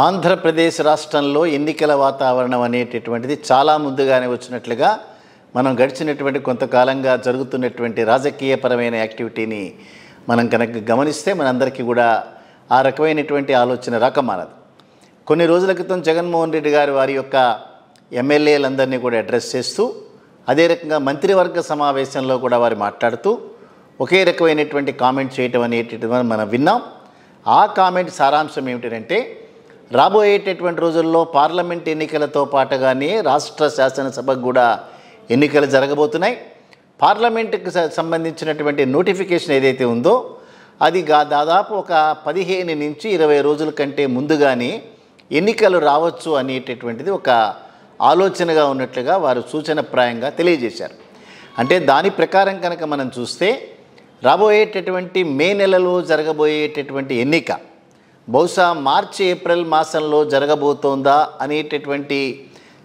ఆంధ్రప్రదేశ్ రాష్ట్రంలో ఎన్నికల వాతావరణం అనేటటువంటిది చాలా ముందుగానే వచ్చినట్లుగా మనం గడిచినటువంటి కొంతకాలంగా జరుగుతున్నటువంటి రాజకీయపరమైన యాక్టివిటీని మనం కనుక గమనిస్తే మనందరికీ కూడా ఆ రకమైనటువంటి ఆలోచన రాకమానదు. కొన్ని రోజుల క్రితం జగన్మోహన్ రెడ్డి గారు వారి యొక్క ఎమ్మెల్యేలందరినీ కూడా అడ్రస్ చేస్తూ అదే రకంగా మంత్రివర్గ సమావేశంలో కూడా వారు మాట్లాడుతూ ఒకే రకమైనటువంటి కామెంట్ చేయటం అనేటటువంటి మనం విన్నాం. ఆ కామెంట్ సారాంశం ఏమిటంటే రాబోయేటటువంటి రోజుల్లో పార్లమెంట్ ఎన్నికలతో పాటుగానే రాష్ట్ర శాసనసభకు కూడా ఎన్నికలు జరగబోతున్నాయి. పార్లమెంటుకు సంబంధించినటువంటి నోటిఫికేషన్ ఏదైతే ఉందో అది దాదాపు ఒక 15 నుంచి 20 రోజుల కంటే ముందుగానే ఎన్నికలు రావచ్చు అనేటటువంటిది ఒక ఆలోచనగా ఉన్నట్లుగా వారు సూచనప్రాయంగా తెలియజేశారు. అంటే దాని ప్రకారం కనుక మనం చూస్తే రాబోయేటటువంటి మే నెలలో జరగబోయేటటువంటి ఎన్నిక బహుశా మార్చి ఏప్రిల్ మాసంలో జరగబోతోందా అనేటటువంటి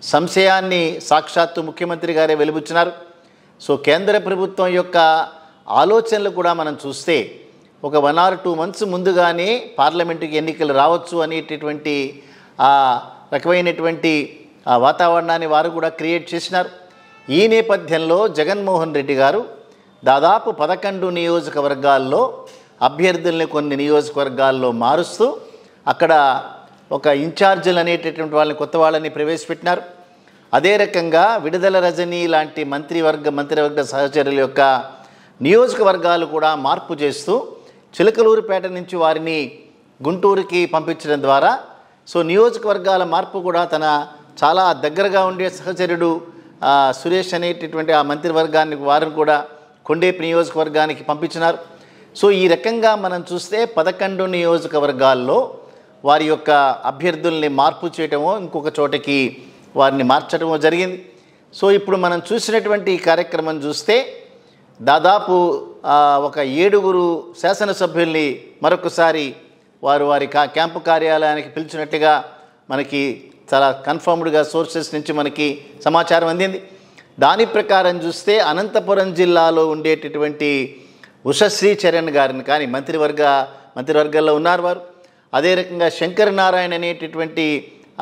సంశయాన్ని సాక్షాత్తు ముఖ్యమంత్రి గారే వెలుబుచ్చినారు. సో కేంద్ర ప్రభుత్వం యొక్క ఆలోచనలు కూడా మనం చూస్తే ఒక 1 or 2 months ముందుగానే పార్లమెంటుకి ఎన్నికలు రావచ్చు అనేటటువంటి ఆ రకమైనటువంటి వాతావరణాన్ని వారు కూడా క్రియేట్ చేసినారు. ఈ నేపథ్యంలో జగన్మోహన్ రెడ్డి గారు దాదాపు 11 నియోజకవర్గాల్లో అభ్యర్థుల్ని కొన్ని నియోజకవర్గాల్లో మారుస్తూ అక్కడ ఒక ఇన్ఛార్జీలు అనేటటువంటి వాళ్ళని కొత్త వాళ్ళని ప్రవేశపెట్టినారు. అదే రకంగా విడుదల రజనీ లాంటి మంత్రివర్గ సహచరుల యొక్క నియోజకవర్గాలు కూడా మార్పు చేస్తూ చిలకలూరుపేట నుంచి వారిని గుంటూరుకి పంపించడం ద్వారా సో నియోజకవర్గాల మార్పు కూడా తన చాలా దగ్గరగా ఉండే సహచరుడు సురేష్ అనేటటువంటి ఆ మంత్రివర్గాన్ని వారిని కూడా కొండేపి నియోజకవర్గానికి పంపించినారు. సో ఈ రకంగా మనం చూస్తే 11 నియోజకవర్గాల్లో వారి యొక్క అభ్యర్థుల్ని మార్పు చేయటమో ఇంకొక చోటకి వారిని మార్చడమో జరిగింది. సో ఇప్పుడు మనం చూసినటువంటి ఈ కార్యక్రమం చూస్తే దాదాపు ఒక 7 శాసనసభ్యుల్ని మరొకసారి వారి క్యాంపు కార్యాలయానికి పిలిచినట్టుగా మనకి చాలా కన్ఫర్మ్డ్గా సోర్సెస్ నుంచి మనకి సమాచారం అందింది. దాని ప్రకారం చూస్తే అనంతపురం జిల్లాలో ఉండేటటువంటి ఉషశ్రీ చరణ్ గారిని కానీ మంత్రివర్గంలో ఉన్నారు వారు. అదే రకంగా శంకర్ నారాయణ అనేటటువంటి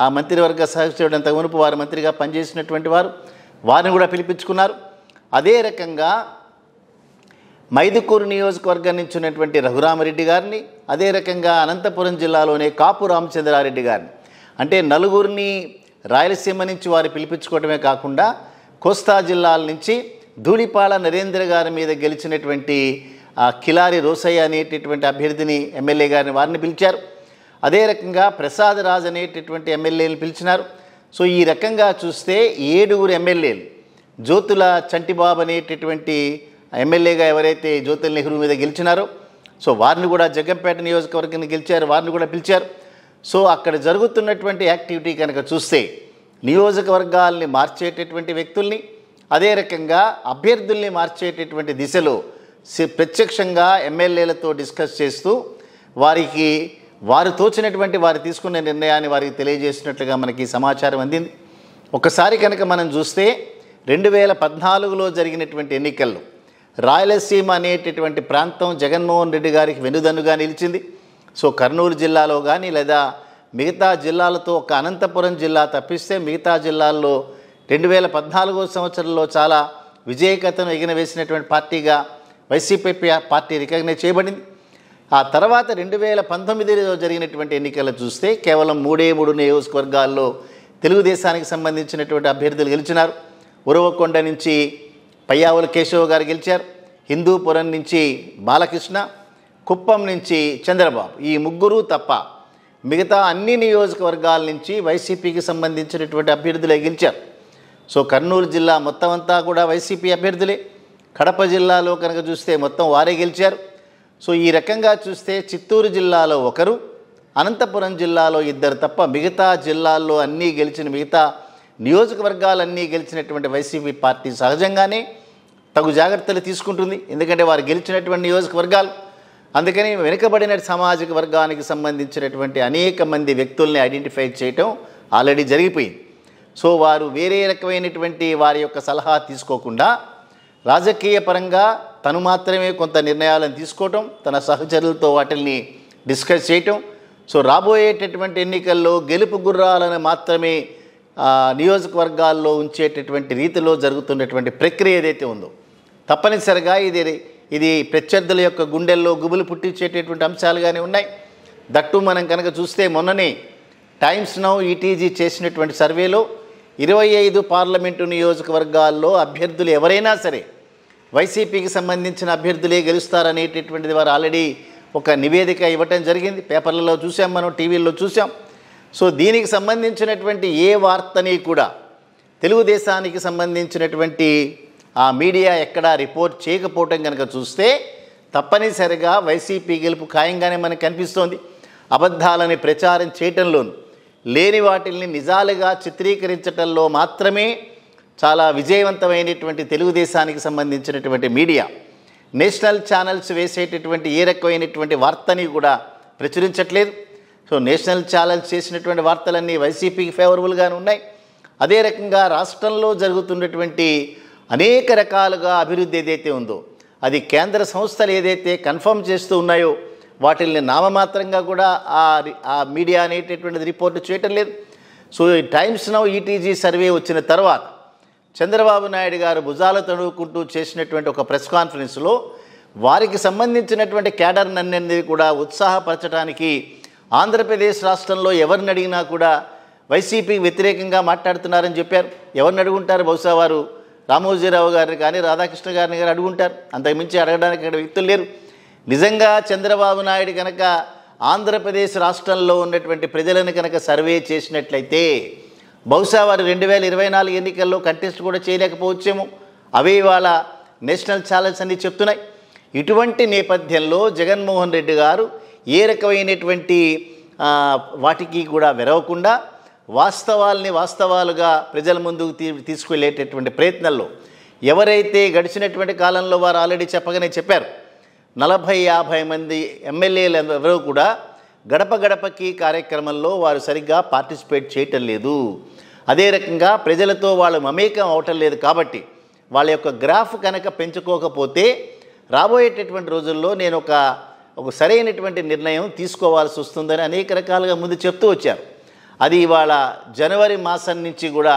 ఆ మంత్రివర్గ సహచరుడు అంత మునుపు వారు మంత్రిగా పనిచేసినటువంటి వారిని కూడా పిలిపించుకున్నారు. అదే రకంగా మైదుకూరు నియోజకవర్గం నుంచి ఉన్నటువంటి రఘురామరెడ్డి గారిని, అదే రకంగా అనంతపురం జిల్లాలోనే కాపు రామచంద్రారెడ్డి గారిని, అంటే 4 రాయలసీమ నుంచి వారు పిలిపించుకోవడమే కాకుండా కోస్తా జిల్లాల నుంచి ధూళిపాళ నరేంద్ర గారి మీద గెలిచినటువంటి కిలారి రోసయ్య అనేటటువంటి అభ్యర్థిని ఎమ్మెల్యే గారిని వారిని పిలిచారు. అదే రకంగా ప్రసాద్ రాజ్ అనేటటువంటి ఎమ్మెల్యేని పిలిచినారు. సో ఈ రకంగా చూస్తే 7 ఎమ్మెల్యేలు జ్యోతుల చంటిబాబు అనేటటువంటి ఎమ్మెల్యేగా ఎవరైతే జ్యోతుల నెహ్రూ మీద గెలిచినారో సో వారిని కూడా జగ్గంపేట నియోజకవర్గాన్ని గెలిచారు, వారిని కూడా పిలిచారు. సో అక్కడ జరుగుతున్నటువంటి యాక్టివిటీ కనుక చూస్తే నియోజకవర్గాల్ని మార్చేటటువంటి వ్యక్తుల్ని, అదే రకంగా అభ్యర్థుల్ని మార్చేటటువంటి దిశలో ప్రత్యక్షంగా ఎమ్మెల్యేలతో డిస్కస్ చేస్తూ వారు తోచినటువంటి వారు తీసుకున్న నిర్ణయాన్ని వారికి తెలియజేసినట్లుగా మనకి సమాచారం అందింది. ఒకసారి కనుక మనం చూస్తే 2014లో జరిగినటువంటి ఎన్నికల్లో రాయలసీమ అనేటటువంటి ప్రాంతం జగన్మోహన్ రెడ్డి గారికి వెన్నుదన్నుగా నిలిచింది. సో కర్నూలు జిల్లాలో కానీ లేదా మిగతా జిల్లాలతో ఒక అనంతపురం జిల్లా తప్పిస్తే మిగతా జిల్లాల్లో 2014 సంవత్సరంలో చాలా విజయకతను ఎగినవేసినటువంటి పార్టీగా వైసీపీ పార్టీ రికగ్నైజ్ చేయబడింది. ఆ తర్వాత 2019లో జరిగినటువంటి ఎన్నికలు చూస్తే కేవలం 3 నియోజకవర్గాల్లో తెలుగుదేశానికి సంబంధించినటువంటి అభ్యర్థులు గెలిచినారు. ఉరవకొండ నుంచి పయ్యావుల కేశవ్ గారు గెలిచారు, హిందూపురం నుంచి బాలకృష్ణ, కుప్పం నుంచి చంద్రబాబు, ఈ 3 తప్ప మిగతా అన్ని నియోజకవర్గాల నుంచి వైసీపీకి సంబంధించినటువంటి అభ్యర్థులే గెలిచారు. సో కర్నూలు జిల్లా మొత్తం అంతా కూడా వైసీపీ అభ్యర్థులే, కడప జిల్లాలో కనుక చూస్తే మొత్తం వారే గెలిచారు. సో ఈ రకంగా చూస్తే చిత్తూరు జిల్లాలో 1, అనంతపురం జిల్లాలో 2 తప్ప మిగతా జిల్లాల్లో అన్నీ మిగతా నియోజకవర్గాలన్నీ గెలిచినటువంటి వైసీపీ పార్టీ సహజంగానే తగు జాగ్రత్తలు తీసుకుంటుంది. ఎందుకంటే వారు గెలిచినటువంటి నియోజకవర్గాలు, అందుకని వెనుకబడిన సామాజిక వర్గానికి సంబంధించినటువంటి అనేక మంది వ్యక్తుల్ని ఐడెంటిఫై చేయటం ఆల్రెడీ జరిగిపోయింది. సో వారు వేరే రకమైనటువంటి వారి యొక్క సలహా తీసుకోకుండా రాజకీయ పరంగా తను మాత్రమే కొంత నిర్ణయాలను తీసుకోవటం, తన సహచరులతో వాటిని డిస్కస్ చేయటం, సో రాబోయేటటువంటి ఎన్నికల్లో గెలుపు గుర్రాలను మాత్రమే నియోజకవర్గాల్లో ఉంచేటటువంటి రీతిలో జరుగుతున్నటువంటి ప్రక్రియ ఏదైతే ఉందో తప్పనిసరిగా ఇది ప్రత్యర్థుల యొక్క గుండెల్లో గుబులు పుట్టించేటటువంటి అంశాలుగానే ఉన్నాయి. దట్టు మనం కనుక చూస్తే మొన్ననే టైమ్స్ నౌ ఈటీజీ చేసినటువంటి సర్వేలో 25 పార్లమెంటు నియోజకవర్గాల్లో అభ్యర్థులు ఎవరైనా సరే వైసీపీకి సంబంధించిన అభ్యర్థులే గెలుస్తారనేటటువంటిది వారు ఆల్రెడీ ఒక నివేదిక ఇవ్వటం జరిగింది. పేపర్లలో చూసాం, మనం టీవీల్లో చూసాం. సో దీనికి సంబంధించినటువంటి ఏ వార్తని కూడా తెలుగుదేశానికి సంబంధించినటువంటి ఆ మీడియా ఎక్కడా రిపోర్ట్ చేయకపోవటం కనుక చూస్తే తప్పనిసరిగా వైసీపీ గెలుపు ఖాయంగానే మనకు కనిపిస్తోంది. అబద్ధాలని ప్రచారం చేయటంలోనూ లేని వాటిల్ని నిజాలుగా చిత్రీకరించటంలో మాత్రమే చాలా విజయవంతమైనటువంటి తెలుగుదేశానికి సంబంధించినటువంటి మీడియా నేషనల్ ఛానల్స్ వేసేటటువంటి ఏ రకమైనటువంటి వార్తని కూడా ప్రచురించట్లేదు. సో నేషనల్ ఛానల్స్ చేసినటువంటి వార్తలన్నీ వైసీపీకి ఫేవరబుల్గానే ఉన్నాయి. అదే రకంగా రాష్ట్రంలో జరుగుతున్నటువంటి అనేక రకాలుగా అభివృద్ధి ఏదైతే ఉందో అది కేంద్ర సంస్థలు ఏదైతే కన్ఫర్మ్ చేస్తూ ఉన్నాయో వాటిల్ని నామమాత్రంగా కూడా ఆ మీడియా అనేటటువంటిది రిపోర్టు చేయటం లేదు. సో ఈ టైమ్స్ నౌ ఈటీజీ సర్వే వచ్చిన తర్వాత చంద్రబాబు నాయుడు గారు భుజాలు తడువుకుంటూ చేసినటువంటి ఒక ప్రెస్ కాన్ఫరెన్స్లో వారికి సంబంధించినటువంటి క్యాడర్నన్నీ కూడా ఉత్సాహపరచడానికి ఆంధ్రప్రదేశ్ రాష్ట్రంలో ఎవరిని అడిగినా కూడా వైసీపీకి వ్యతిరేకంగా మాట్లాడుతున్నారని చెప్పారు. ఎవరిని అడుగుంటారు? బహుశా వారు రామోజీరావు గారిని కానీ రాధాకృష్ణ గారిని కానీ అడుగుంటారు. అంతకుమించి అడగడానికి ఇక్కడ వ్యక్తులు లేరు. నిజంగా చంద్రబాబు నాయుడు కనుక ఆంధ్రప్రదేశ్ రాష్ట్రంలో ఉన్నటువంటి ప్రజలను కనుక సర్వే చేసినట్లయితే బహుశా వారు 2024 ఎన్నికల్లో కంటెస్ట్ కూడా చేయలేకపోవచ్చేమో. అవే ఇవాళ నేషనల్ ఛానల్స్ అన్నీ చెప్తున్నాయి. ఇటువంటి నేపథ్యంలో జగన్మోహన్ రెడ్డి గారు ఏ రకమైనటువంటి వాటికి కూడా వెరవకుండా వాస్తవాల్ని వాస్తవాలుగా ప్రజల ముందుకు తీసుకువెళ్ళేటటువంటి ప్రయత్నంలో ఎవరైతే గడిచినటువంటి కాలంలో వారు ఆల్రెడీ చెప్పగానే చెప్పారు 40-50 మంది ఎమ్మెల్యేలు ఎవరో కూడా గడప గడపకి కార్యక్రమంలో వారు సరిగ్గా పార్టిసిపేట్ చేయటం లేదు. అదే రకంగా ప్రజలతో వాళ్ళు మమేకం అవటం లేదు. కాబట్టి వాళ్ళ యొక్క గ్రాఫ్ కనుక పెంచుకోకపోతే రాబోయేటటువంటి రోజుల్లో నేను ఒక సరైనటువంటి నిర్ణయం తీసుకోవాల్సి వస్తుందని అనేక రకాలుగా ముందు చెప్తూ వచ్చారు. అది ఇవాళ జనవరి మాసం నుంచి కూడా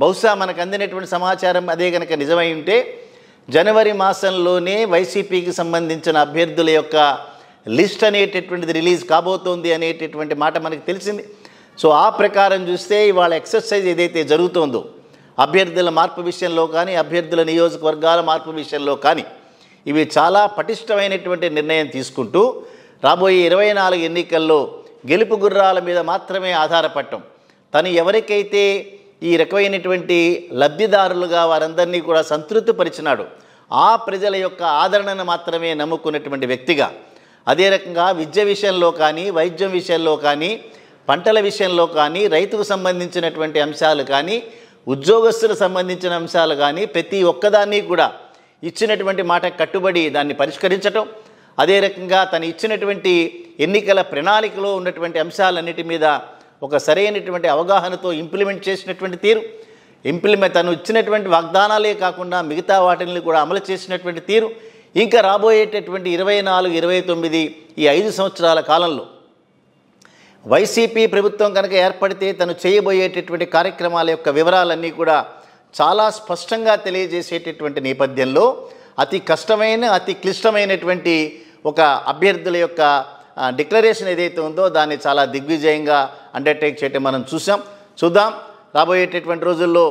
బహుశా మనకు అందినటువంటి సమాచారం అదే కనుక నిజమై ఉంటే జనవరి మాసంలోనే వైసీపీకి సంబంధించిన అభ్యర్థుల యొక్క లిస్ట్ అనేటటువంటిది రిలీజ్ కాబోతోంది అనేటటువంటి మాట మనకు తెలిసింది. సో ఆ ప్రకారం చూస్తే ఇవాళ ఎక్సర్సైజ్ ఏదైతే జరుగుతోందో అభ్యర్థుల మార్పు విషయంలో కానీ అభ్యర్థుల నియోజకవర్గాల మార్పు విషయంలో కానీ ఇవి చాలా పటిష్టమైనటువంటి నిర్ణయం తీసుకుంటూ రాబోయే 24 ఎన్నికల్లో గెలుపు గుర్రాల మీద మాత్రమే ఆధారపడటం, తను ఎవరికైతే ఈ రకమైనటువంటి లబ్ధిదారులుగా వారందరినీ కూడా సంతృప్తిపరిచినాడు ఆ ప్రజల యొక్క ఆదరణను మాత్రమే నమ్ముకున్నటువంటి వ్యక్తిగా, అదే రకంగా విద్య విషయంలో కానీ వైద్యం విషయంలో కానీ పంటల విషయంలో కానీ రైతుకు సంబంధించినటువంటి అంశాలు కానీ ఉద్యోగస్తులకు సంబంధించిన అంశాలు కానీ ప్రతి ఒక్కదాన్ని కూడా ఇచ్చినటువంటి మాట కట్టుబడి దాన్ని పరిష్కరించటం, అదే రకంగా తను ఇచ్చినటువంటి ఎన్నికల ప్రణాళికలో ఉన్నటువంటి అంశాలన్నిటి మీద ఒక సరైనటువంటి అవగాహనతో ఇంప్లిమెంట్ చేసినటువంటి తీరు, తను ఇచ్చినటువంటి వాగ్దానాలే కాకుండా మిగతా వాటిని కూడా అమలు చేసినటువంటి తీరు, ఇంకా రాబోయేటటువంటి 24-29 ఈ 5 సంవత్సరాల కాలంలో వైసీపీ ప్రభుత్వం కనుక ఏర్పడితే తను చేయబోయేటటువంటి కార్యక్రమాల యొక్క వివరాలన్నీ కూడా చాలా స్పష్టంగా తెలియజేసేటటువంటి నేపథ్యంలో అతి కష్టమైన అతి క్లిష్టమైనటువంటి ఒక అభ్యర్థుల యొక్క డిక్లరేషన్ ఏదైతే ఉందో దాన్ని చాలా దిగ్విజయంగా అండర్టేక్ చేయటం మనం చూద్దాం. రాబోయేటటువంటి రోజుల్లో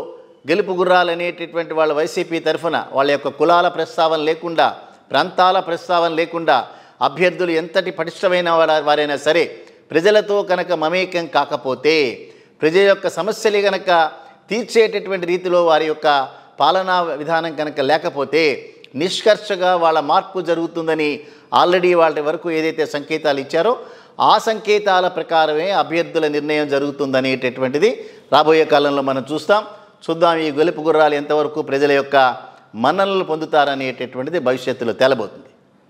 గెలుపు గుర్రాలు అనేటటువంటి వాళ్ళ వైసీపీ తరఫున వాళ్ళ యొక్క కులాల ప్రస్తావన లేకుండా ప్రాంతాల ప్రస్తావన లేకుండా అభ్యర్థులు ఎంతటి పటిష్టమైన వారైనా సరే ప్రజలతో కనుక మమేకం కాకపోతే ప్రజల యొక్క సమస్యలు కనుక తీర్చేటటువంటి రీతిలో వారి యొక్క పాలనా విధానం కనుక లేకపోతే నిష్కర్షగా వాళ్ళ మార్పు జరుగుతుందని ఆల్రెడీ వాళ్ళ వరకు ఏదైతే సంకేతాలు ఇచ్చారో ఆ సంకేతాల ప్రకారమే అభ్యర్థుల నిర్ణయం జరుగుతుందనేటటువంటిది రాబోయే కాలంలో మనం చూద్దాం. ఈ గెలుపు గుర్రాలు ఎంతవరకు ప్రజల యొక్క మన్ననలు పొందుతారనేటటువంటిది భవిష్యత్తులో తేలబోతుంది.